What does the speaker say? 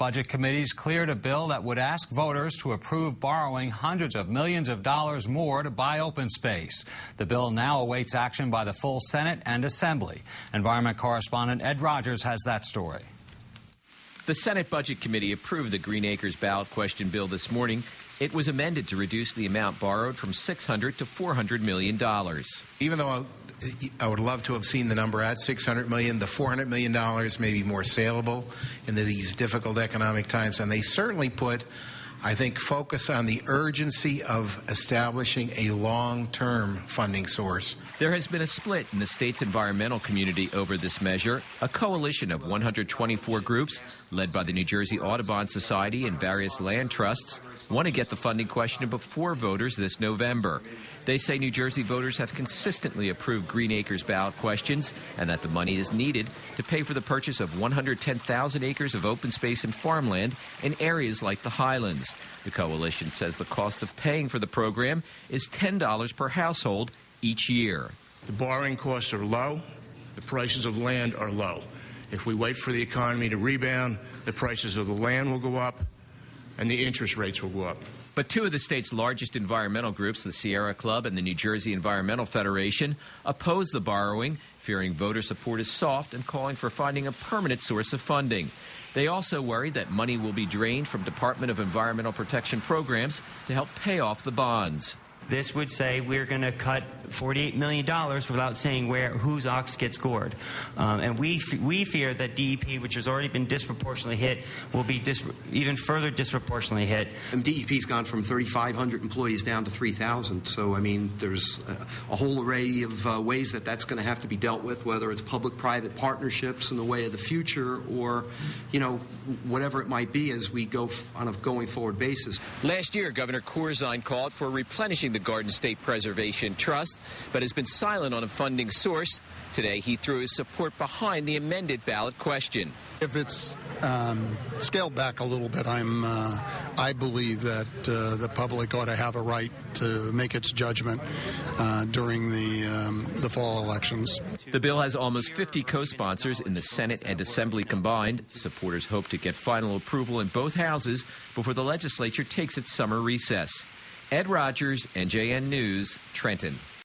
Budget committees cleared a bill that would ask voters to approve borrowing hundreds of millions of dollars more to buy open space. The bill now awaits action by the full Senate and Assembly. Environment correspondent Ed Rogers has that story. The Senate Budget Committee approved the Green Acres ballot question bill this morning. It was amended to reduce the amount borrowed from $600 to $400 million. Even though I would love to have seen the number at $600 million, the $400 million may be more saleable in these difficult economic times. And they certainly put, I think, focus on the urgency of establishing a long-term funding source. There has been a split in the state's environmental community over this measure. A coalition of 124 groups, led by the New Jersey Audubon Society and various land trusts, want to get the funding question before voters this November. They say New Jersey voters have consistently approved Green Acres ballot questions and that the money is needed to pay for the purchase of 110,000 acres of open space and farmland in areas like the Highlands. The coalition says the cost of paying for the program is $10 per household each year. The borrowing costs are low. The prices of land are low. If we wait for the economy to rebound, the prices of the land will go up and the interest rates will go up. But two of the state's largest environmental groups, the Sierra Club and the New Jersey Environmental Federation, oppose the borrowing, fearing voter support is soft and calling for finding a permanent source of funding. They also worry that money will be drained from Department of Environmental Protection programs to help pay off the bonds. This would say we're going to cut $48 million without saying whose ox gets gored. And we fear that DEP, which has already been disproportionately hit, will be even further disproportionately hit. And DEP's gone from 3,500 employees down to 3,000. So, I mean, there's a whole array of ways that that's going to have to be dealt with, whether it's public-private partnerships in the way of the future or, you know, whatever it might be as we go on a going-forward basis. Last year, Governor Corzine called for replenishing the Garden State Preservation Trust, but has been silent on a funding source. Today, he threw his support behind the amended ballot question. If it's scaled back a little bit, I believe that the public ought to have a right to make its judgment during the fall elections. The bill has almost 50 co-sponsors in the Senate and Assembly combined. Supporters hope to get final approval in both houses before the legislature takes its summer recess. Ed Rogers, NJN News, Trenton.